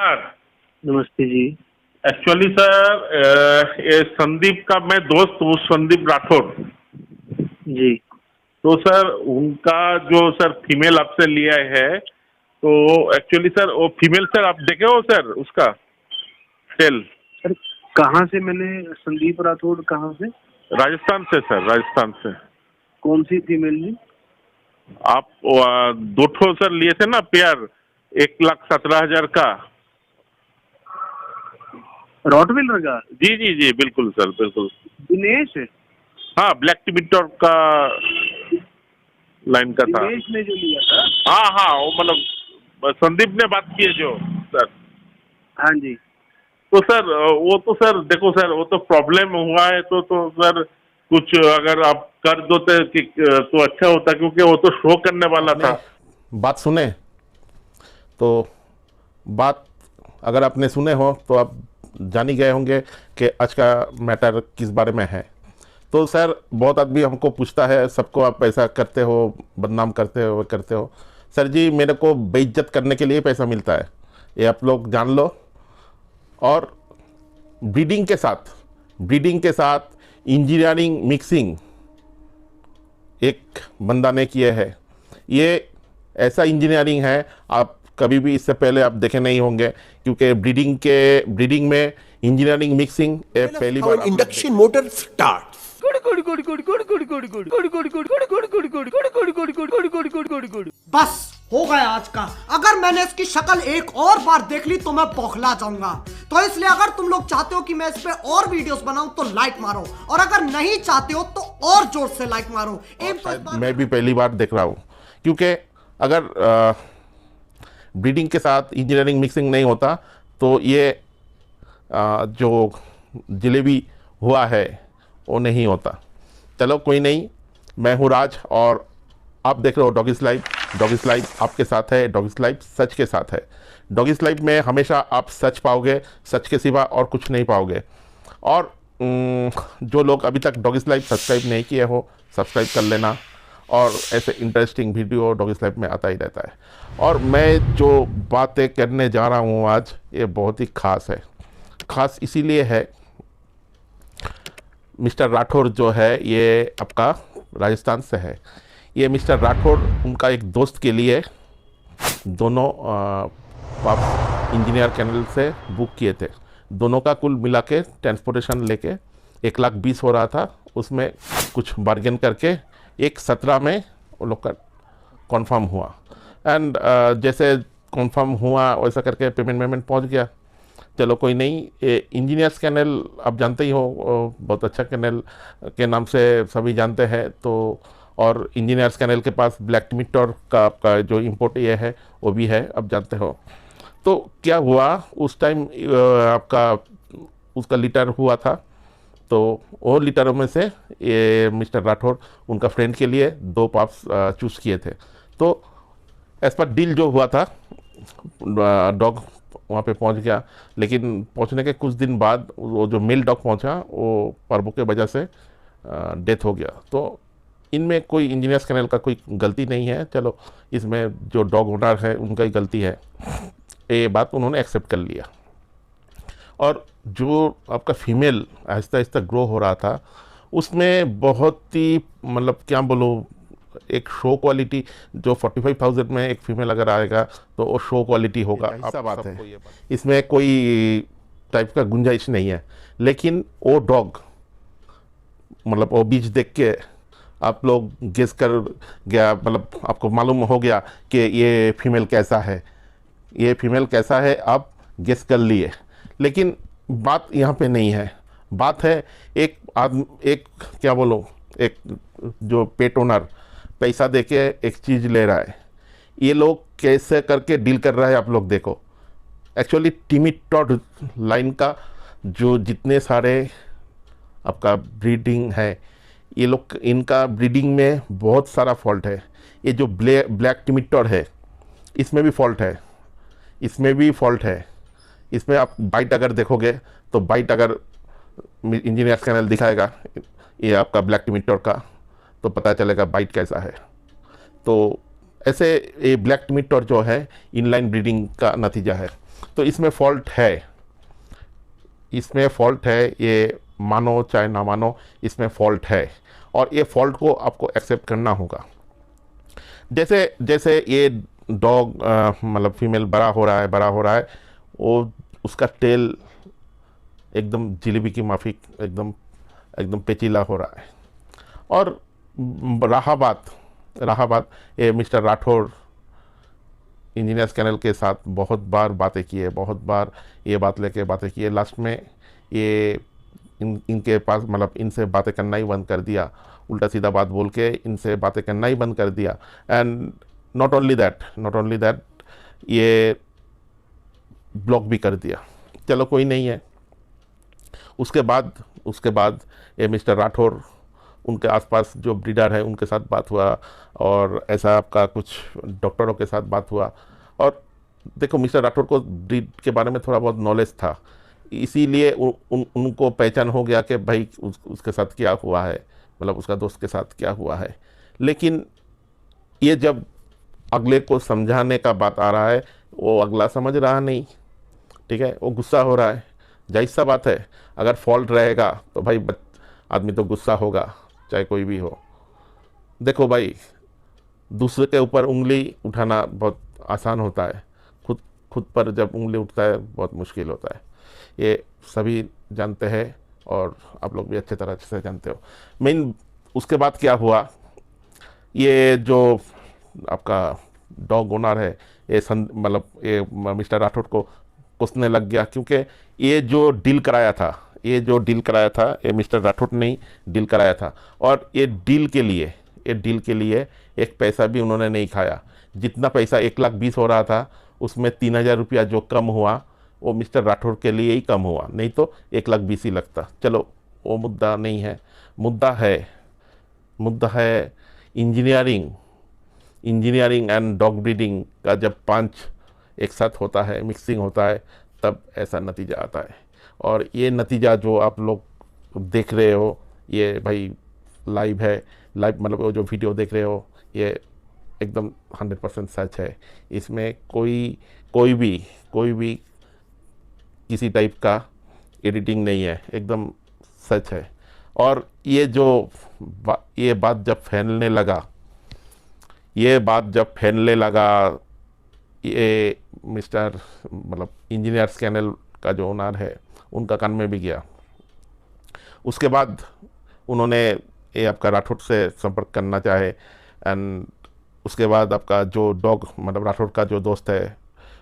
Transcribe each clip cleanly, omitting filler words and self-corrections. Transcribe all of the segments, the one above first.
Sir. नमस्ते जी। Actually sir ये संदीप का मैं दोस्त हूँ, संदीप राठौर। जी। तो सर उनका जो सर फीमेल आपसे लिया है, तो एक्चुअली सर वो फीमेल सर आप देखे हो सर उसका सेल? सर कहाँ से? मैंने संदीप राठौड़ कहाँ से? राजस्थान से सर, राजस्थान से। कौन सी फीमेल जी? आप दो ठो सर लिए थे ना पेयर, 1,17,000 का। रॉटविलर का? जी जी जी, बिल्कुल सर, बिल्कुल। दिनेश? हाँ, ब्लैक टिबिटर का लाइन का था। दिनेश ने जो लिया था? हाँ हाँ, वो मतलब संदीप ने बात की है जो सर। हाँ जी। तो सर वो तो सर देखो सर, वो तो प्रॉब्लम हुआ है तो सर कुछ अगर आप कर दो तो अच्छा होता, क्योंकि वो तो शो करने वाला था। बात सुने तो बात अगर आपने सुने हो तो आप जान ही गए होंगे कि आज का मैटर किस बारे में है। तो सर बहुत आदमी हमको पूछता है, सबको आप पैसा करते हो, बदनाम करते हो। सर जी, मेरे को बेइज्जत करने के लिए पैसा मिलता है, ये आप लोग जान लो। और ब्रीडिंग के साथ इंजीनियरिंग मिक्सिंग एक बंदा ने किया है। ये ऐसा इंजीनियरिंग है आप कभी भी इससे पहले आप देखे नहीं होंगे, क्योंकि ब्रीडिंग में इंजीनियरिंग मिक्सिंग पहली बार। Induction motor start. बस हो गया आज का। अगर मैंने इसकी शक्ल एक और बार देख ली तो मैं बौखला जाऊंगा। तो इसलिए अगर तुम लोग चाहते हो कि मैं इस पे और वीडियोस बनाऊं तो लाइक मारो, और अगर नहीं चाहते हो तो और जोर से लाइक मारो। मैं भी पहली बार देख रहा हूँ, क्योंकि अगर ब्रीडिंग के साथ इंजीनियरिंग मिक्सिंग नहीं होता तो ये जो जलेबी हुआ है वो नहीं होता। चलो कोई नहीं, मैं हूँ राज और आप देख रहे हो डॉगीज लाइफ। डॉगीज लाइफ आपके साथ है, डॉगीज लाइफ सच के साथ है। डॉगीज लाइफ में हमेशा आप सच पाओगे, सच के सिवा और कुछ नहीं पाओगे। और जो लोग अभी तक डॉगीज लाइफ सब्सक्राइब नहीं किए हो, सब्सक्राइब कर लेना। और ऐसे इंटरेस्टिंग वीडियो डॉगीज लाइफ में आता ही रहता है। और मैं जो बातें करने जा रहा हूँ आज, ये बहुत ही ख़ास है। ख़ास इसीलिए है, मिस्टर राठौर जो है ये आपका राजस्थान से है। ये मिस्टर राठौर उनका एक दोस्त के लिए दोनों पाप इंजीनियर कैनल से बुक किए थे। दोनों का कुल मिला के ट्रांसपोर्टेशन लेके 1,20,000 हो रहा था। उसमें कुछ बार्गेन करके 1,17,000 में वो लोग का कन्फर्म हुआ। एंड जैसे कन्फर्म हुआ वैसा करके पेमेंट पहुंच गया। चलो कोई नहीं, इंजीनियर्स कैनल आप जानते ही हो, बहुत अच्छा कैनल के नाम से सभी जानते हैं। तो और इंजीनियर्स कैनल के पास ब्लैक टिबिटर का आपका जो इंपोर्ट ये है वो भी है, आप जानते हो। तो क्या हुआ उस टाइम आपका उसका लीटर हुआ था, तो वो लीटरों में से ये मिस्टर राठौर उनका फ्रेंड के लिए 2 पाप्स चूज़ किए थे। तो एज पर डील जो हुआ था, डॉग वहाँ पे पहुँच गया। लेकिन पहुँचने के कुछ दिन बाद वो जो मेल डॉग पहुँचा वो पर्वों के वजह से डेथ हो गया। तो इनमें कोई इंजीनियर्स कैनल का कोई गलती नहीं है। चलो, इसमें जो डॉग ओनर है उनका ही गलती है, ये बात उन्होंने एक्सेप्ट कर लिया। और जो आपका फीमेल आहिस्ता आहिस्ता ग्रो हो रहा था, उसमें बहुत ही मतलब क्या बोलो, एक शो क्वालिटी जो 45,000 में एक फीमेल अगर आएगा तो वो शो क्वालिटी होगा। ऐसा बात है, इसमें कोई टाइप का गुंजाइश नहीं है। लेकिन वो डॉग मतलब वो बीच देख के आप लोग गेस कर गया, मतलब आपको मालूम हो गया कि ये फीमेल कैसा है, ये फीमेल कैसा है आप गेस कर लिए। लेकिन बात यहाँ पे नहीं है। बात है एक क्या बोलो, एक जो पेट ओनर पैसा देके एक चीज़ ले रहा है, ये लोग कैसे करके डील कर रहा है आप लोग देखो। एक्चुअली टिबिटर लाइन का जो जितने सारे आपका ब्रीडिंग है, ये लोग इनका ब्रीडिंग में बहुत सारा फॉल्ट है। ये जो ब्लैक टिबिटर है इसमें भी फॉल्ट है, इसमें भी फॉल्ट है। इसमें आप बाइट अगर देखोगे तो बाइट अगर इंजीनियर्स कैनल दिखाएगा ये आपका ब्लैक टिबिटर का, तो पता चलेगा बाइट कैसा है। तो ऐसे ये ब्लैक टिबिटर जो है इनलाइन ब्रीडिंग का नतीजा है। तो इसमें फॉल्ट है, इसमें फॉल्ट है, ये मानो चाहे ना मानो, इसमें फॉल्ट है और ये फॉल्ट को आपको एक्सेप्ट करना होगा। जैसे जैसे ये डॉग मतलब फीमेल बड़ा हो रहा है, वो उसका टेल एकदम जिलेबी की माफिक एकदम एकदम पेचीला हो रहा है। और रहा बात ये मिस्टर राठौर इंजीनियर्स कैनल के साथ बहुत बार बातें की है, बहुत बार ये बात लेके बातें की है। लास्ट में ये इनके पास मतलब इनसे बातें करना ही बंद कर दिया, उल्टा सीधा बात बोल के इनसे बातें करना ही बंद कर दिया। एंड नॉट ओनली दैट ये ब्लॉक भी कर दिया। चलो कोई नहीं है। उसके बाद ये मिस्टर राठौर, उनके आसपास जो ब्रीडर है उनके साथ बात हुआ और ऐसा आपका कुछ डॉक्टरों के साथ बात हुआ। और देखो मिस्टर राठौर को ब्रीड के बारे में थोड़ा बहुत नॉलेज था, इसीलिए उनको पहचान हो गया कि भाई उसके साथ क्या हुआ है, मतलब उसका दोस्त के साथ क्या हुआ है। लेकिन ये जब अगले को समझाने का बात आ रहा है, वो अगला समझ रहा नहीं, ठीक है, वो गुस्सा हो रहा है। जाहिर सा बात है, अगर फॉल्ट रहेगा तो भाई आदमी तो गुस्सा होगा, चाहे कोई भी हो। देखो भाई, दूसरे के ऊपर उंगली उठाना बहुत आसान होता है, खुद पर जब उंगली उठता है बहुत मुश्किल होता है। ये सभी जानते हैं और आप लोग भी अच्छे तरह से जानते हो। मेन उसके बाद क्या हुआ, ये जो आपका डॉग ओनर है, ये मतलब ये मिस्टर राठौर को कोसने लग गया, क्योंकि ये जो डील कराया था ये मिस्टर राठौर ने ही डील कराया था। और ये डील के लिए एक पैसा भी उन्होंने नहीं खाया। जितना पैसा 1,20,000 हो रहा था, उसमें 3,000 रुपया जो कम हुआ वो मिस्टर राठौर के लिए ही कम हुआ, नहीं तो 1,20,000 ही लगता। चलो वो मुद्दा नहीं है, मुद्दा है इंजीनियरिंग एंड डॉग ब्रीडिंग का जब 5 एक साथ होता है, मिक्सिंग होता है, तब ऐसा नतीजा आता है। और ये नतीजा जो आप लोग देख रहे हो, ये भाई लाइव मतलब वो जो वीडियो देख रहे हो, ये एकदम 100% सच है। इसमें कोई भी किसी टाइप का एडिटिंग नहीं है, एकदम सच है। और ये बात जब फैलने लगा, ये मिस्टर मतलब इंजीनियर्स कैनल का जो ओनर है उनका कान में भी गया। उसके बाद उन्होंने ये आपका राठौर से संपर्क करना चाहे। एंड उसके बाद आपका जो डॉग मतलब राठौर का जो दोस्त है,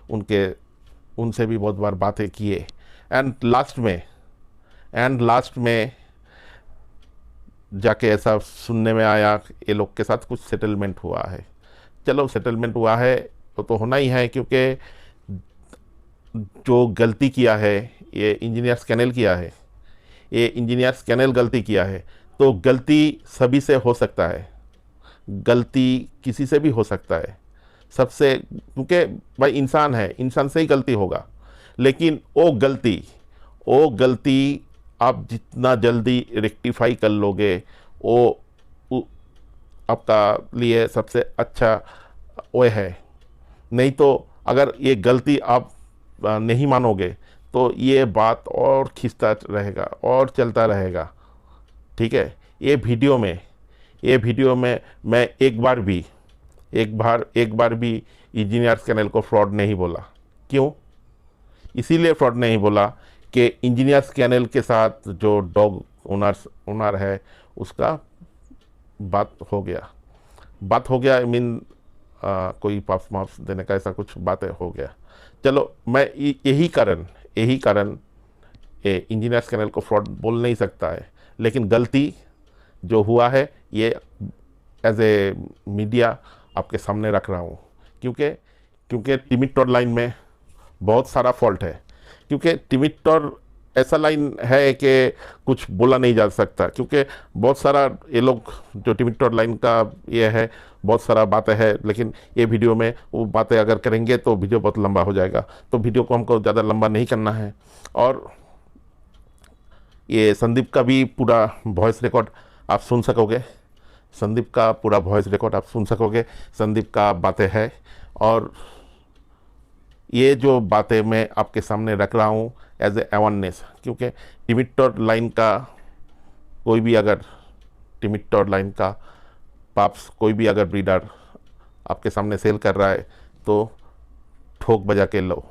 उनसे भी बहुत बार बातें किए। एंड लास्ट में जाके ऐसा सुनने में आया, ये लोग के साथ कुछ सेटलमेंट हुआ है। चलो सेटलमेंट हुआ है तो होना ही है, क्योंकि जो गलती किया है ये इंजीनियर्स कैनल गलती किया है। तो गलती सभी से हो सकता है, गलती किसी से भी हो सकता है सबसे, क्योंकि भाई इंसान है, इंसान से ही गलती होगा। लेकिन वो गलती आप जितना जल्दी रेक्टिफाई कर लोगे, वो आपका लिए सबसे अच्छा वो है। नहीं तो अगर ये गलती आप नहीं मानोगे तो ये बात और खिंचता रहेगा और चलता रहेगा, ठीक है। ये वीडियो में मैं एक बार भी इंजीनियर्स कैनल को फ्रॉड नहीं बोला। क्यों? इसीलिए फ्रॉड नहीं बोला कि इंजीनियर्स कैनल के साथ जो डॉग ओनर है उसका बात हो गया, आई मीन कोई पाप्स माप्स देने का ऐसा कुछ बातें हो गया। चलो मैं यही कारण इंजीनियर्स कैनल को फ्रॉड बोल नहीं सकता है, लेकिन गलती जो हुआ है ये एज ए मीडिया आपके सामने रख रहा हूँ, क्योंकि टिमिटोर लाइन में बहुत सारा फॉल्ट है। क्योंकि टिमिटोर ऐसा लाइन है कि कुछ बोला नहीं जा सकता, क्योंकि बहुत सारा ये लोग जो टिमिटोर लाइन का ये है, बहुत सारा बातें हैं। लेकिन ये वीडियो में वो बातें अगर करेंगे तो वीडियो बहुत लंबा हो जाएगा, तो वीडियो को हमको ज़्यादा लंबा नहीं करना है। और ये संदीप का भी पूरा वॉइस रिकॉर्ड आप सुन सकोगे, संदीप का बातें हैं। और ये जो बातें मैं आपके सामने रख रहा हूँ एज ए अवेयरनेस, क्योंकि टिमिटर लाइन का कोई भी अगर टिमिटर लाइन का पाप्स कोई भी अगर ब्रीडर आपके सामने सेल कर रहा है तो ठोक बजा के लो,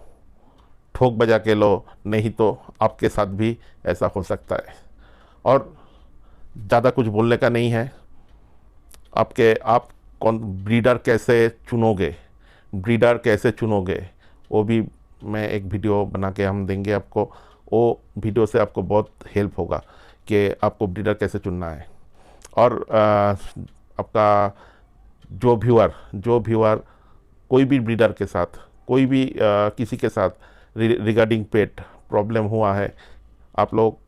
ठोक बजा के लो, नहीं तो आपके साथ भी ऐसा हो सकता है। और ज़्यादा कुछ बोलने का नहीं है। आप कौन ब्रीडर कैसे चुनोगे, ब्रीडर कैसे चुनोगे, वो भी मैं एक वीडियो बना के हम देंगे आपको। वो वीडियो से आपको बहुत हेल्प होगा कि आपको ब्रीडर कैसे चुनना है। और आपका जो व्यूअर कोई भी ब्रीडर के साथ, कोई भी किसी के साथ रिगार्डिंग पेट प्रॉब्लम हुआ है, आप लोग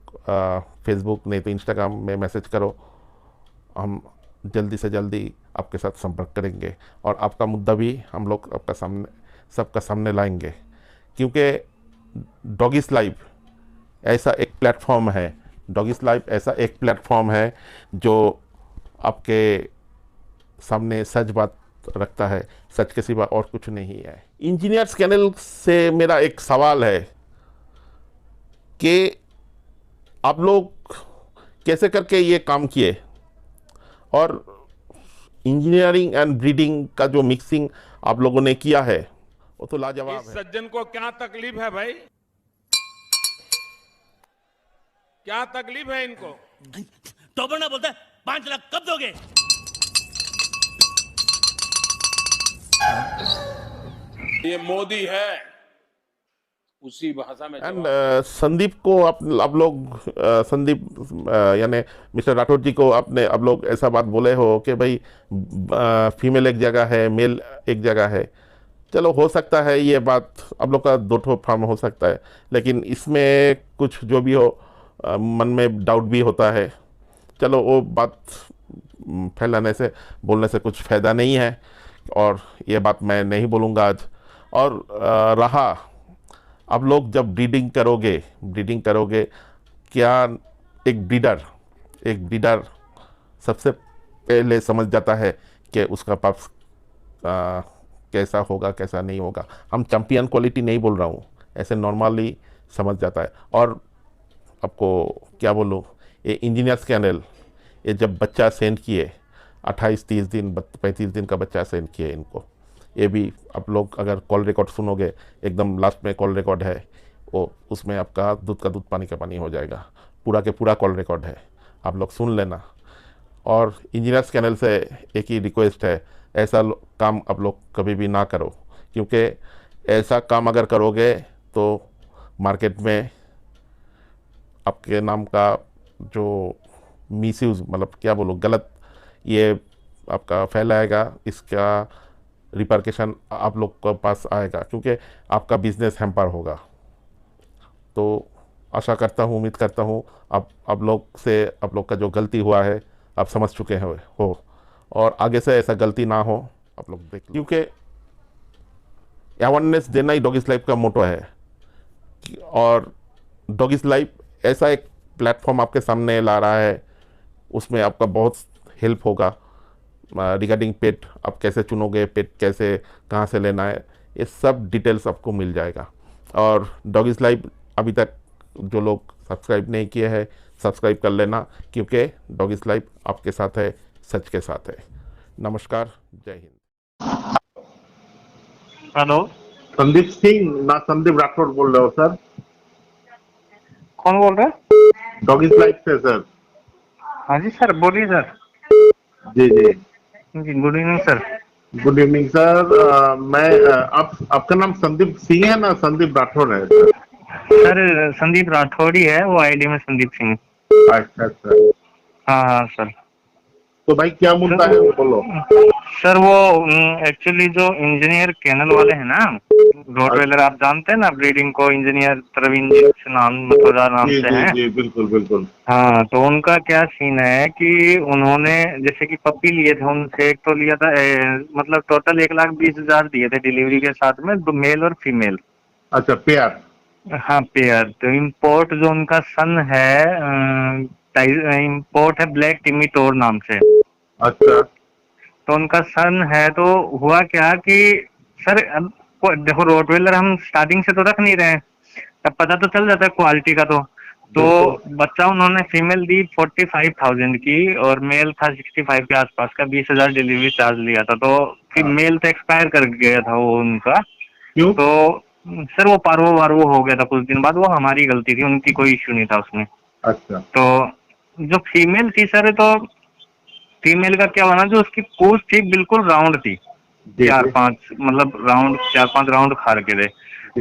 फेसबुक नहीं तो इंस्टाग्राम में मैसेज करो, हम जल्दी से जल्दी आपके साथ संपर्क करेंगे और आपका मुद्दा भी हम लोग सबका सामने लाएंगे। क्योंकि डॉगिस लाइव ऐसा एक प्लेटफॉर्म है, डॉगिस लाइव ऐसा एक प्लेटफॉर्म है जो आपके सामने सच बात रखता है, सच के सिवा और कुछ नहीं है। इंजीनियर्स कैनल से मेरा एक सवाल है कि आप लोग कैसे करके ये काम किए, और इंजीनियरिंग एंड ब्रीडिंग का जो मिक्सिंग आप लोगों ने किया है वो तो लाजवाब है। सज्जन को क्या तकलीफ है भाई, क्या तकलीफ है इनको? तो ना बोलता 5 लाख कब दोगे? ये मोदी है, उसी भाषा में। एंड संदीप को आप लोग संदीप यानी मिस्टर राठौर जी को आप लोग ऐसा बात बोले हो कि भाई फीमेल एक जगह है, मेल एक जगह है। चलो हो सकता है ये बात, आप लोग का 2 फार्म हो सकता है, लेकिन इसमें कुछ जो भी हो मन में डाउट भी होता है। चलो वो बात फैलाने से, बोलने से कुछ फ़ायदा नहीं है, और ये बात मैं नहीं बोलूँगा आज। और रहा आप लोग जब ब्रीडिंग करोगे, क्या एक ब्रीडर सबसे पहले समझ जाता है कि उसका पप्स कैसा होगा, कैसा नहीं होगा। हम चैंपियन क्वालिटी नहीं बोल रहा हूँ, ऐसे नॉर्मली समझ जाता है। और आपको क्या बोलूँ, ये इंजीनियर्स कैनल ये जब बच्चा सेंड किए 28-30 दिन 35 दिन का बच्चा सेंड किए इनको, ये भी आप लोग अगर कॉल रिकॉर्ड सुनोगे, एकदम लास्ट में कॉल रिकॉर्ड है वो, उसमें आपका दूध का दूध पानी का पानी हो जाएगा। पूरा के पूरा कॉल रिकॉर्ड है, आप लोग सुन लेना। और इंजीनियर्स कैनल से एक ही रिक्वेस्ट है, ऐसा काम आप लोग कभी भी ना करो, क्योंकि ऐसा काम अगर करोगे तो मार्केट में आपके नाम का जो मिसयूज़, मतलब क्या बोलो, गलत ये आपका फैलाएगा, इसका रिपरकेशन आप लोग के पास आएगा, क्योंकि आपका बिजनेस हैम्पर होगा। तो आशा करता हूँ, उम्मीद करता हूँ आप लोग का जो गलती हुआ है आप समझ चुके हो, और आगे से ऐसा गलती ना हो आप लोग देख, क्योंकि अवेयरनेस देना ही डॉगिस लाइफ का मोटो है। और डॉगिस लाइफ ऐसा एक प्लेटफॉर्म आपके सामने ला रहा है, उसमें आपका बहुत हेल्प होगा रिगार्डिंग पेट, आप कैसे चुनोगे, पेट कैसे कहाँ से लेना है, ये सब डिटेल्स आपको मिल जाएगा। और डॉगिस लाइफ अभी तक जो लोग सब्सक्राइब नहीं किए हैं, सब्सक्राइब कर लेना, क्योंकि डॉगिस लाइफ आपके साथ है, सच के साथ है। नमस्कार, जय हिंद। हेलो, संदीप सिंह ना संदीप राठौड़ बोल रहे हो सर? कौन बोल रहे हैं? डॉगिस लाइफ से सर। हाँ जी सर, बोलिए सर। जी जी जी, good evening sir. Good evening sir. मैं आपका नाम संदीप सिंह है ना संदीप राठौड़ है? सर संदीप राठौड़ ही है, वो आईडी में संदीप सिंह। अच्छा अच्छा। हाँ हाँ सर। तो भाई क्या मुद्दा है वो बोलो। सर वो एक्चुअली जो इंजीनियर कैनल वाले हैं ना, रोटवेलर, आप जानते हैं ना ब्रीडिंग को, इंजीनियर प्रवीण जी नाम जी से जी हैं। जी बिल्कुल बिल्कुल। हाँ, तो उनका क्या सीन है कि उन्होंने जैसे कि पप्पी लिए थे, उनसे एक तो लिया था मतलब टोटल 1,20,000 दिए थे डिलीवरी के साथ में, मेल और फीमेल। अच्छा, पेयर? हाँ पेयर। तो इम्पोर्ट जो उनका सन है, इम्पोर्ट है ब्लैक टिमिटोर नाम से। अच्छा। तो उनका सन है, तो हुआ क्या कि सर अब देखो रोटवेलर हम स्टार्टिंग से तो रख नहीं रहे हैं, अब पता तो चल जाता है क्वालिटी का। तो बच्चा उन्होंने फीमेल दी 45,000 की और मेल था 65 के आसपास का, 20,000 डिलीवरी चार्ज लिया था। तो फिर मेल तो एक्सपायर कर गया था वो उनका। क्यों? तो सर वो पार्वो वार्वो हो गया था कुछ दिन बाद, वो हमारी गलती थी, उनकी कोई इश्यू नहीं था उसमें। अच्छा। तो जो फीमेल थी सर, तो फीमेल का क्या बना, जो उसकी पूंछ थी बिल्कुल राउंड थी, 4-5 मतलब राउंड 4-5 राउंड खार के थे।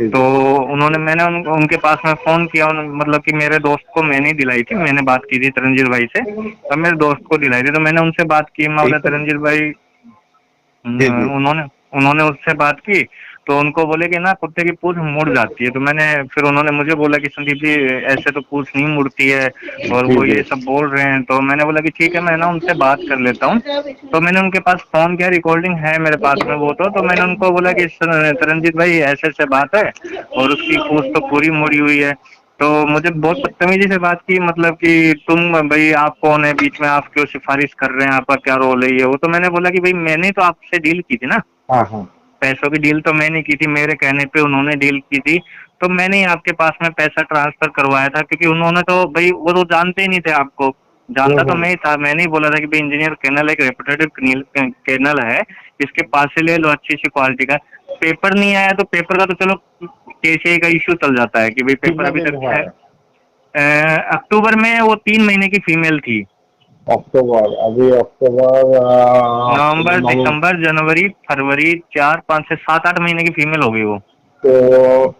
तो मैंने उनके पास में फोन किया, मतलब कि मेरे दोस्त को मैंने दिलाई थी, मैंने बात की थी तरनजीत भाई से, तो मेरे दोस्त को दिलाई थी। तो मैंने उनसे बात की, मैं बोला तरनजीत भाई, उन्होंने उससे बात की तो उनको बोले कि ना कुत्ते की पूंछ मुड़ जाती है। तो फिर उन्होंने मुझे बोला कि संदीप जी ऐसे तो पूंछ नहीं मुड़ती है, और वो ये सब बोल रहे हैं। तो मैंने बोला कि ठीक है, मैं ना उनसे बात कर लेता हूँ। तो मैंने उनके पास फोन किया, रिकॉर्डिंग है मेरे पास में वो। तो मैंने उनको बोला कि तरनजीत भाई ऐसे ऐसे बात है, और उसकी पूंछ तो पूरी मुड़ी हुई है। तो मुझे बहुत बदतमीजी से बात की, मतलब कि तुम भाई आप कौन है बीच में, आप क्यों सिफारिश कर रहे हैं, आपका क्या रोल है ये वो। तो मैंने बोला कि भाई मैंने तो आपसे डील की थी ना, पैसों की डील तो मैंने की थी, मेरे कहने पे उन्होंने डील की थी। तो मैंने ही आपके पास में पैसा ट्रांसफर करवाया था, क्योंकि उन्होंने तो भाई वो तो जानते ही नहीं थे आपको, जानता तो मैं ही था। मैंने ही बोला था कि भाई इंजीनियर कैनल एक रेपुटेटिव कैनल है, इसके पास से ले लो अच्छी सी क्वालिटी का। पेपर नहीं आया तो पेपर का तो चलो केसीआई का इश्यू चल जाता है कि भाई पेपर अभी तक है। अक्टूबर में वो 3 महीने की फीमेल थी। अक्टूबर, अभी अक्टूबर, नवंबर, दिसंबर, जनवरी, फरवरी, 4-5 से 7-8 महीने की फीमेल हो गई वो। तो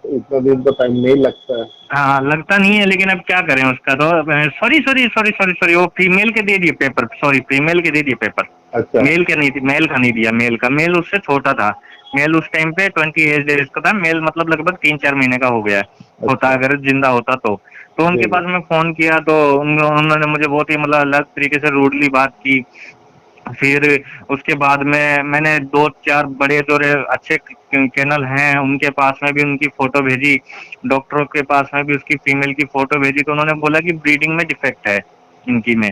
इतना दिन तो टाइम नहीं लगता है। हाँ लगता नहीं है, लेकिन अब क्या करें उसका। तो सॉरी वो फीमेल के दे दिए पेपर, सॉरी फीमेल के दे दिए पेपर। अच्छा। मेल के नहीं थी, मेल का नहीं दिया। मेल उससे छोटा था। मेल उस टाइम पे 28 डेज का था। मेल मतलब लगभग 3-4 महीने का हो गया होता, अगर जिंदा होता तो उनके पास में फोन किया तो उन्होंने मुझे बहुत ही मतलब अलग तरीके से रूडली बात की। फिर उसके बाद में मैंने 2-4 बड़े जो अच्छे कैनल हैं उनके पास में भी उनकी फोटो भेजी, डॉक्टरों के पास में भी उसकी फीमेल की फोटो भेजी। तो उन्होंने बोला कि ब्रीडिंग में डिफेक्ट है इनकी में।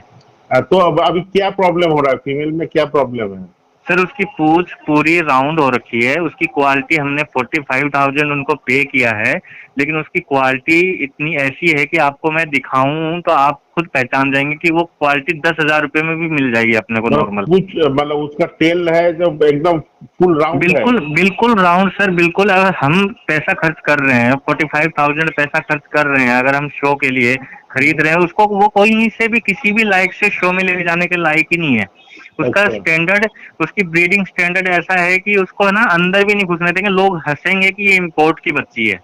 तो अब अभी क्या प्रॉब्लम हो रहा है, फीमेल में क्या प्रॉब्लम है? सर उसकी पूंछ पूरी राउंड हो रखी है, उसकी क्वालिटी हमने 45,000 उनको पे किया है, लेकिन उसकी क्वालिटी इतनी ऐसी है कि आपको मैं दिखाऊं तो आप खुद पहचान जाएंगे कि वो क्वालिटी 10,000 रुपए में भी मिल जाएगी अपने को नॉर्मल। मतलब उसका टेल है जो एकदम फुल राउंड बिल्कुल है। बिल्कुल राउंड सर, बिल्कुल। अगर हम पैसा खर्च कर रहे हैं 45,000 पैसा खर्च कर रहे हैं, अगर हम शो के लिए खरीद रहे हैं उसको, वो कोई से भी किसी भी लायक से शो में ले जाने के लायक ही नहीं है। उसका स्टैंडर्ड, उसकी ब्रीडिंग स्टैंडर्ड ऐसा है कि उसको ना अंदर भी नहीं घुसने देंगे, लोग हंसेंगे कि ये इम्पोर्ट की बच्ची है।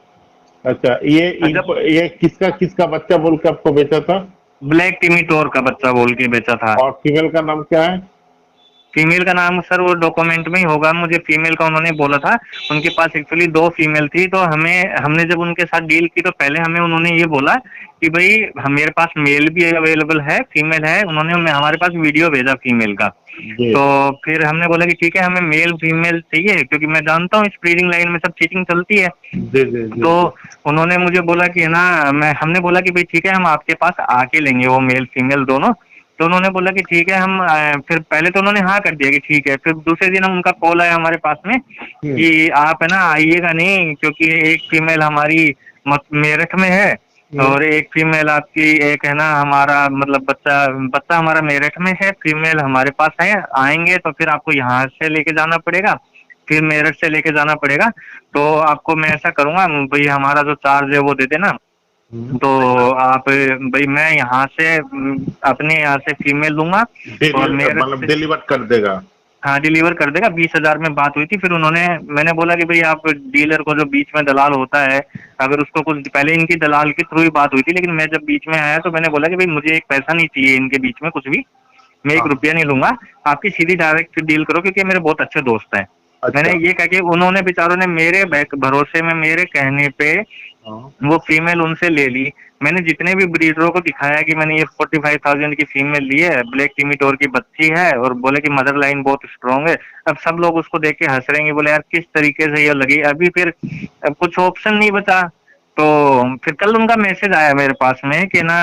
अच्छा, ये किसका बच्चा बोल के आपको बेचा था? ब्लैक टिमीटोर का बच्चा बोल के बेचा था। और फीमेल का नाम क्या है? फीमेल का नाम सर वो डॉक्यूमेंट में ही होगा, मुझे फीमेल का उन्होंने बोला था। उनके पास एक्चुअली 2 फीमेल थी। तो हमने जब उनके साथ डील की तो पहले हमें उन्होंने ये बोला कि भाई मेरे पास मेल भी अवेलेबल है, फीमेल है। उन्होंने हमारे पास वीडियो भेजा फीमेल का। तो फिर हमने बोला कि ठीक है हमें मेल फीमेल चाहिए, क्योंकि मैं जानता हूँ इस ब्रीडिंग लाइन में सब चीटिंग चलती है। तो उन्होंने मुझे बोला कि ना, हमने बोला कि भाई ठीक है हम आपके पास आके लेंगे वो मेल फीमेल दोनों। तो उन्होंने बोला कि ठीक है हम फिर पहले तो उन्होंने हाँ कर दिया कि ठीक है। फिर दूसरे दिन उनका कॉल आया हमारे पास में कि आप है ना आइएगा नहीं, क्योंकि एक फीमेल हमारी मेरठ में है और एक फीमेल आपकी, एक है ना हमारा मतलब बच्चा हमारा मेरठ में है, फीमेल हमारे पास है। आएंगे तो फिर आपको यहाँ से लेके जाना पड़ेगा, फिर मेरठ से लेके जाना पड़ेगा। तो आपको मैं ऐसा करूँगा भाई, हमारा जो चार्ज है वो दे देना। तो आप भाई मैं यहाँ से अपने यहाँ से फीमेल लूंगा और मतलब डिलीवर कर देगा। हाँ डिलीवर कर देगा। 20,000 में बात हुई थी। फिर मैंने बोला कि भाई आप डीलर को, जो बीच में दलाल होता है, अगर उसको कुछ, पहले इनकी दलाल के थ्रू ही बात हुई थी, लेकिन मैं जब बीच में आया तो मैंने बोला कि भाई मुझे एक पैसा नहीं चाहिए इनके बीच में कुछ भी, मैं 1 रुपया नहीं लूंगा, आपकी सीधी डायरेक्ट डील करो, क्योंकि मेरे बहुत अच्छे दोस्त हैं। अच्छा। मैंने ये कहा कि उन्होंने बेचारों ने मेरे भरोसे में, मेरे कहने पे वो फीमेल उनसे ले ली। मैंने जितने भी ब्रीडरों को दिखाया कि मैंने ये 45,000 की फीमेल ली है, ब्लैक टिमीटोर की बच्ची है, और बोले कि मदर लाइन बहुत स्ट्रांग है। अब सब लोग उसको देख के हंस रहे हैं, बोले यार किस तरीके से ये लगी। अभी फिर अब कुछ ऑप्शन नहीं बचा, तो फिर कल उनका मैसेज आया मेरे पास में कि ना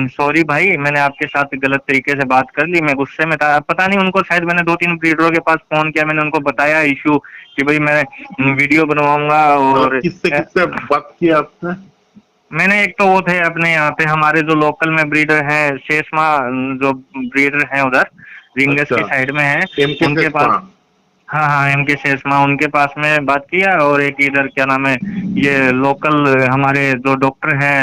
सॉरी भाई, मैंने आपके साथ गलत तरीके से बात कर ली, मैं गुस्से में था। पता नहीं उनको, शायद मैंने 2-3 ब्रीडरों के पास फोन किया, मैंने उनको बताया इशू कि भाई मैं वीडियो बनवाऊंगा। और किससे बात की आपने? मैंने एक तो वो थे अपने यहाँ पे हमारे जो लोकल में ब्रीडर है, शेषमा जो ब्रीडर हैं उधर रिंगस अच्छा। की साइड में है, MK उनके शेषमा। पास, हाँ हाँ MK शेषमा, उनके पास में बात किया। और एक इधर क्या नाम है, ये लोकल हमारे जो डॉक्टर है,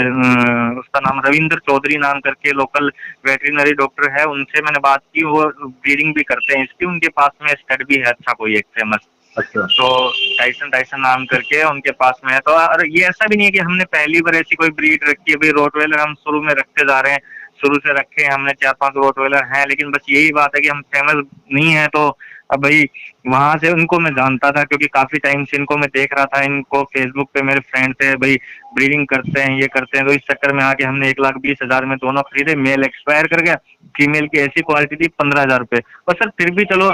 उसका नाम रविंद्र चौधरी नाम करके लोकल वेटरिनरी डॉक्टर है, उनसे मैंने बात की। वो ब्रीडिंग भी करते हैं इसकी, उनके पास में स्टड भी है अच्छा कोई एक फेमस। अच्छा। तो टाइसन नाम करके उनके पास में है। तो और ये ऐसा भी नहीं है कि हमने पहली बार ऐसी कोई ब्रीड रखी है। भाई रोटवेलर हम शुरू में रखते जा रहे हैं, शुरू से रखे हैं हमने, 4-5 रोटवेलर हैं, लेकिन बस यही बात है कि हम फेमस नहीं है। तो अब भाई वहां से उनको मैं जानता था, क्योंकि काफी टाइम से इनको मैं देख रहा था, इनको फेसबुक पे मेरे फ्रेंड थे भाई ब्रीडिंग करते हैं, ये करते हैं। तो इस चक्कर में आके हमने 1,20,000 में दोनों खरीदे। मेल एक्सपायर कर गया, फीमेल की ऐसी क्वालिटी थी 15,000 रुपए। और सर फिर भी चलो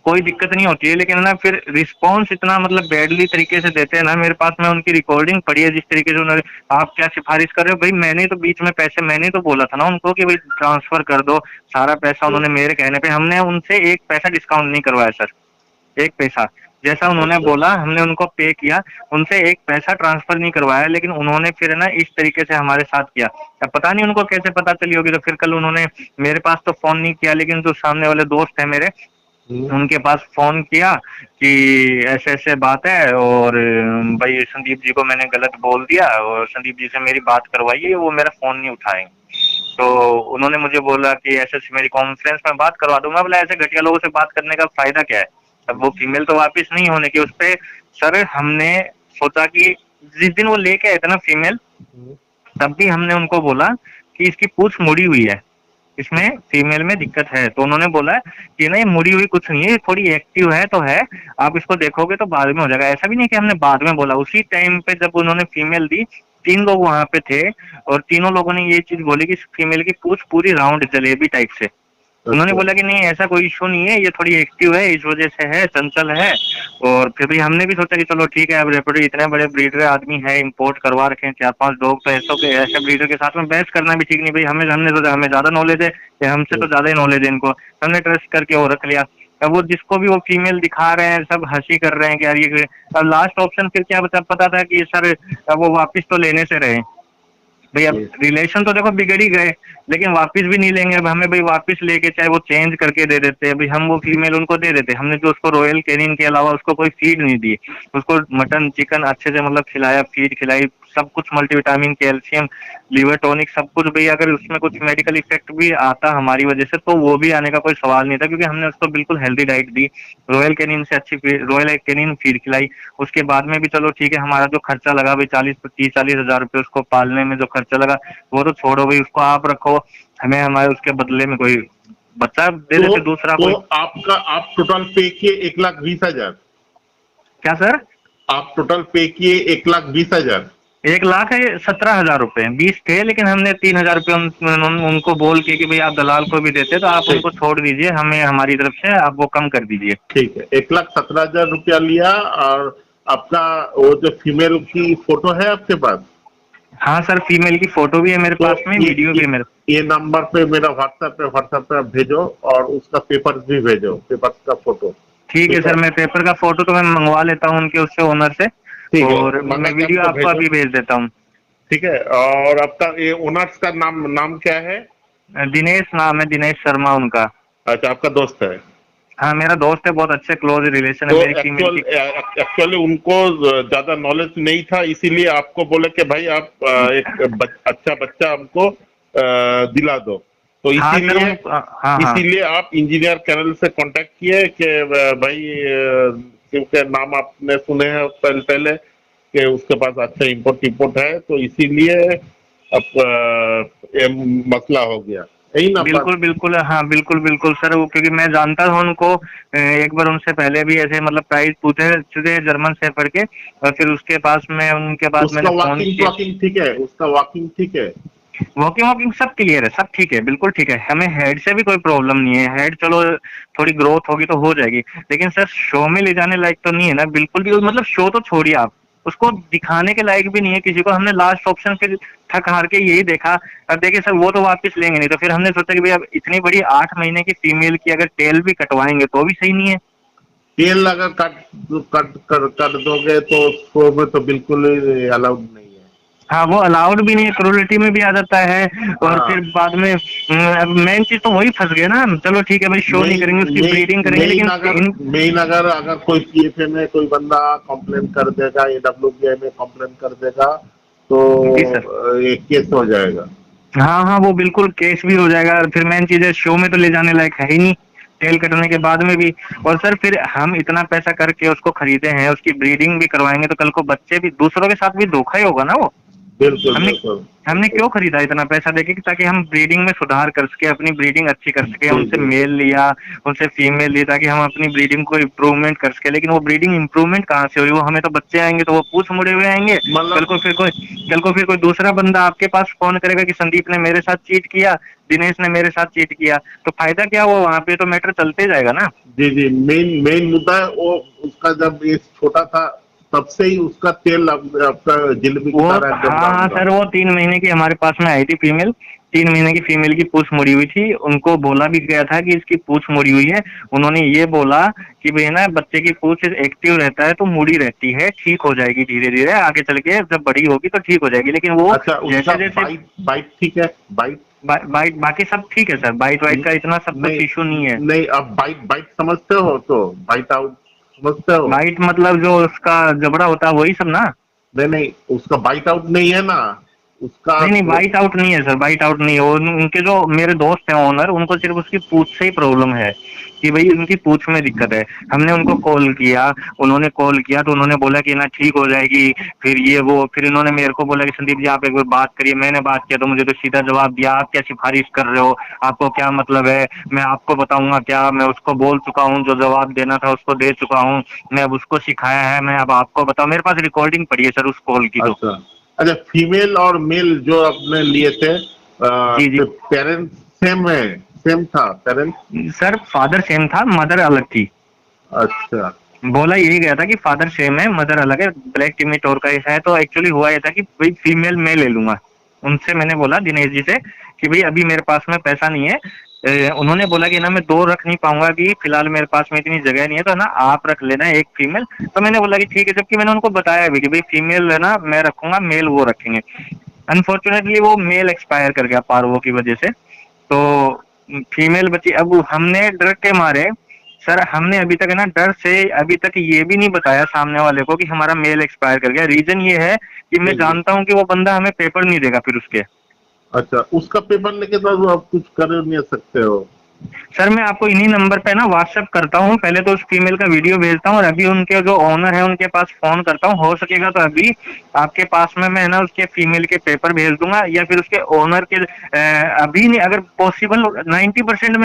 कोई दिक्कत नहीं होती है, लेकिन ना फिर रिस्पॉन्स इतना मतलब बैडली तरीके से देते हैं ना। मेरे पास में उनकी रिकॉर्डिंग पड़ी है, जिस तरीके से उन्होंने, आप क्या सिफारिश कर रहे हो भाई, मैंने तो बीच में पैसे, मैंने तो बोला था ना उनको कि भाई ट्रांसफर कर दो सारा पैसा। उन्होंने मेरे कहने पे, हमने उनसे 1 पैसा डिस्काउंट नहीं करवाया सर, 1 पैसा। जैसा उन्होंने बोला हमने उनको पे किया, उनसे 1 पैसा ट्रांसफर नहीं करवाया। लेकिन उन्होंने फिर ना इस तरीके से हमारे साथ किया। अब पता नहीं उनको कैसे पता चली होगी। तो फिर कल उन्होंने मेरे पास तो फोन नहीं किया, लेकिन जो सामने वाले दोस्त है मेरे, उनके पास फोन किया कि ऐसे ऐसे बात है, और भाई संदीप जी को मैंने गलत बोल दिया, और संदीप जी से मेरी बात करवाइए, वो मेरा फोन नहीं उठाएंगे। तो उन्होंने मुझे बोला कि ऐसे मेरी कॉन्फ्रेंस में बात करवा दूंगा। बोला ऐसे घटिया लोगों से बात करने का फायदा क्या है। अब वो फीमेल तो वापस नहीं होने की, उस पे सर हमने सोचा कि जिस दिन वो लेके आए थे ना फीमेल, तब भी हमने उनको बोला कि इसकी पूंछ मुड़ी हुई है, इसमें फीमेल में दिक्कत है। तो उन्होंने बोला कि नहीं मुड़ी हुई कुछ नहीं है, थोड़ी एक्टिव है तो है, आप इसको देखोगे तो बाद में हो जाएगा। ऐसा भी नहीं कि हमने बाद में बोला, उसी टाइम पे जब उन्होंने फीमेल दी, 3 लोग वहां पे थे, और तीनों लोगों ने ये चीज बोली कि फीमेल की पूंछ पूरी राउंड जलेबी टाइप से। उन्होंने बोला कि नहीं ऐसा कोई इशू नहीं है, ये थोड़ी एक्टिव है, इस वजह से है, चंचल है। और फिर भी हमने भी सोचा कि चलो ठीक है, अब रेपुटेड इतने बड़े ब्रीडर आदमी है, इंपोर्ट करवा रखे हैं 4-5 डॉग, तो ऐसे ब्रीडर के साथ में बहस करना भी ठीक नहीं। भाई हमने सोचा हमें ज्यादा नॉलेज है, या हमसे तो ज्यादा ही नॉलेज है इनको, हमने ट्रस्ट करके वो रख लिया। अब वो जिसको भी वो फीमेल दिखा रहे हैं, सब हंसी कर रहे हैं कि यार ये। अब लास्ट ऑप्शन फिर क्या पता था कि सर अब वो वापिस तो लेने से रहे भाई। अब रिलेशन तो देखो बिगड़ ही गए, लेकिन वापस भी नहीं लेंगे। अब हमें भाई वापस लेके चाहे वो चेंज करके दे देते, अभी हम वो फीमेल उनको दे देते। हमने जो उसको रॉयल कैनिन के अलावा उसको कोई फीड नहीं दी, उसको मटन चिकन अच्छे से मतलब खिलाया, फीड खिलाई, सब कुछ मल्टीविटामिन कैल्शियम लिवर टॉनिक सब कुछ। भाई अगर उसमें कुछ मेडिकल इफेक्ट भी आता हमारी वजह से तो वो भी आने का कोई सवाल नहीं था, क्योंकि हमने उसको बिल्कुल हेल्दी डाइट दी, रॉयल कैनिन से अच्छी रॉयल कैनिन फीड खिलाई। उसके बाद में भी चलो ठीक है, हमारा जो खर्चा लगा भाई 30-40 हजार रुपये उसको पालने में जो खर्चा लगा, वो तो छोड़ो भाई, उसको आप रखो, हमें हमारे उसके बदले में कोई बच्चा दे देते दूसरा कोई। आप टोटल पे किए 1,20,000? क्या सर? आप टोटल पे किए 1,20,000? 1,17,000 रुपए, 20 थे, लेकिन हमने 3,000 रुपये उनको बोल के कि भाई आप दलाल को भी देते तो आप उनको छोड़ दीजिए, हमें हमारी तरफ से आप वो कम कर दीजिए। ठीक है, 1,17,000 रुपया लिया। और आपका वो जो फीमेल की फोटो है आपके पास? हाँ सर, फीमेल की फोटो भी है मेरे पास में, वीडियो भी है मेरे। ये नंबर पे मेरा व्हाट्सएप पे भेजो, और उसका पेपर्स भी भेजो, पेपर्स का फोटो। ठीक है सर, मैं पेपर का फोटो तो मैं मंगवा लेता हूँ उनके उससे ओनर से, और मैं वीडियो आपको अभी भेज देता हूँ। ठीक है। और आपका ये ओनर्स का नाम क्या है? दिनेश नाम है, दिनेश शर्मा उनका। अच्छा, आपका दोस्त है? हाँ मेरा दोस्त है, बहुत अच्छे क्लोज रिलेशन है मेरी फीमेल की। एक्चुअली उनको ज्यादा नॉलेज नहीं था, इसीलिए आपको बोले कि भाई आप एक अच्छा बच्चा हमको दिला दो। तो इसीलिए आप इंजीनियर कैनल से कांटेक्ट किए कि भाई क्योंकि नाम आपने सुने हैं पहले कि उसके पास अच्छा इम्पोर्ट है, तो इसीलिए अब ये मसला हो गया। यही ना? बिल्कुल हाँ, बिल्कुल सर, वो क्योंकि मैं जानता था उनको, एक बार उनसे पहले भी ऐसे मतलब प्राइस पूछे थे जर्मन शेफर्ड के, और फिर उसके पास में उनके पास मैंने फोन किया। वॉकिंग ठीक है? उसका वॉकिंग ठीक है? वॉकिंग सब क्लियर है, सब ठीक है, बिल्कुल ठीक है। हमें हेड से भी कोई प्रॉब्लम नहीं है, हेड चलो थोड़ी ग्रोथ होगी तो हो जाएगी, लेकिन सर शो में ले जाने लायक तो नहीं है ना, बिल्कुल भी। मतलब शो तो छोड़िए आप, उसको दिखाने के लायक भी नहीं है किसी को। हमने लास्ट ऑप्शन फिर थक हार के यही देखा। अब देखिए सर वो तो वापस लेंगे नहीं, तो फिर हमने सोचा कि भाई अब इतनी बड़ी 8 महीने की फीमेल की अगर टेल भी कटवाएंगे तो भी सही नहीं है। तेल अगर कर दोगे तो शो में तो बिल्कुल अलाउड नहीं है। हाँ वो अलाउड भी नहीं है, क्रूरटी में भी आ जाता है। और हाँ। फिर बाद में मेन चीज तो वही फंस गए ना। चलो ठीक है भाई, शो नहीं करेंगे, उसकी ब्रीडिंग करेंगे, लेकिन मेन अगर कोई पीएफए में कोई बंदा कंप्लेन कर देगा, एडब्ल्यूबीआई में कंप्लेन कर देगा तो जी सर। एक केस हो जाएगा। हाँ हाँ वो बिल्कुल केस भी हो जाएगा। और फिर मेन चीज है, शो में तो ले जाने लायक है ही नहीं टेल कटने के बाद में भी। और सर फिर हम इतना पैसा करके उसको खरीदे हैं, उसकी ब्रीडिंग भी करवाएंगे तो कल को बच्चे भी दूसरों के साथ भी धोखा ही होगा ना वो। बिल्कुल हमने बिल्कुल। हमने क्यों खरीदा इतना पैसा देके कि ताकि हम ब्रीडिंग में सुधार कर सके, अपनी ब्रीडिंग अच्छी कर सके। जी, उनसे जी। मेल लिया, उनसे फीमेल ली, ताकि हम अपनी ब्रीडिंग को इम्प्रूवमेंट कर सके। लेकिन वो ब्रीडिंग इम्प्रूवमेंट कहाँ से हुई? वो हमें तो बच्चे आएंगे तो वो पूछ मुड़े हुए आएंगे। मतलब कल को फिर कोई दूसरा बंदा आपके पास फोन करेगा कि संदीप ने मेरे साथ चीट किया, दिनेश ने मेरे साथ चीट किया, तो फायदा क्या हुआ? वहाँ पे तो मैटर चलते जाएगा ना। जी जी, मेन मुद्दा है वो उसका, जब ये छोटा था तब से ही उसका तेल आपका जिलेबी की वो तरह एकदम हाँ हाँ डाल सर, वो 3 महीने की हमारे पास में आई थी फीमेल। 3 महीने की फीमेल की पूंछ मुड़ी हुई थी। उनको बोला भी गया था कि इसकी पूंछ मुड़ी हुई है। उन्होंने ये बोला कि भाई ना बच्चे की पूंछ एक्टिव रहता है तो मुड़ी रहती है, ठीक हो जाएगी धीरे धीरे, आगे चल के जब बड़ी होगी तो ठीक हो जाएगी। लेकिन वो अच्छा, उसका जैसे जैसे बाइट ठीक है, बाइट बाइट बाकी सब ठीक है सर, बाइट वाइट का इतना सब कुछ इशू नहीं है। नहीं, अब बाइट समझते हो तो बाइट आउट समझते हो? बाइट मतलब जो उसका जबड़ा होता है वही सब ना? नहीं, उसका बाइट आउट नहीं है ना उसका। नहीं बाइट आउट नहीं है सर, बाइट आउट नहीं है। उनके जो मेरे दोस्त हैं ओनर, उनको सिर्फ उसकी पूंछ से ही प्रॉब्लम है कि भाई उनकी पूंछ में दिक्कत है। हमने उनको कॉल किया, उन्होंने कॉल किया तो उन्होंने बोला कि ना ठीक हो जाएगी। फिर ये वो, फिर इन्होंने मेरे को बोला कि संदीप जी आप एक बार बात करिए। मैंने बात किया तो मुझे तो सीधा जवाब दिया, आप क्या सिफारिश कर रहे हो, आपको क्या मतलब है, मैं आपको बताऊंगा क्या? मैं उसको बोल चुका हूँ, जो जवाब देना था उसको दे चुका हूँ, मैं अब उसको सिखाया है, मैं अब आपको बताऊँ? मेरे पास रिकॉर्डिंग पड़ी है सर उस कॉल की। तो अच्छा, फीमेल और मेल जो आपने लिए थे, जी जी पेरेंट्स सेम था पेरेंट्स? सर, फादर सेम था, मदर अलग थी। अच्छा बोला यही गया था कि फादर सेम है, मदर अलग है, ब्लैक टिमिटोर का है। तो एक्चुअली हुआ ये था कि भाई फीमेल मैं ले लूंगा। उनसे मैंने बोला दिनेश जी से कि भाई अभी मेरे पास में पैसा नहीं है। उन्होंने बोला कि ना मैं 2 रख नहीं पाऊंगा, कि फिलहाल मेरे पास में इतनी जगह नहीं है, तो ना आप रख लेना एक फीमेल। तो मैंने बोला कि ठीक है, जबकि मैंने उनको बताया भी कि भाई फीमेल है ना मैं रखूंगा, मेल वो रखेंगे। अनफॉर्चुनेटली वो मेल एक्सपायर कर गया पार्वो की वजह से, तो फीमेल बची। अब हमने डर के मारे सर, हमने अभी तक है ना डर से अभी तक ये भी नहीं बताया सामने वाले को कि हमारा मेल एक्सपायर कर गया। रीजन ये है कि मैं जानता हूँ कि वो बंदा हमें पेपर नहीं देगा फिर उसके। अच्छा, उसका पेपर लेके तो आप कुछ कर नहीं सकते हो? सर मैं आपको इन्हीं नंबर पे ना व्हाट्सएप करता हूँ, पहले तो उस फीमेल का वीडियो भेजता हूँ और अभी उनके जो ओनर है उनके पास फोन करता हूँ। हो सकेगा तो अभी आपके पास में मैं ना उसके फीमेल के पेपर भेज दूंगा, या फिर उसके ओनर के अभी नहीं, अगर पॉसिबल 90%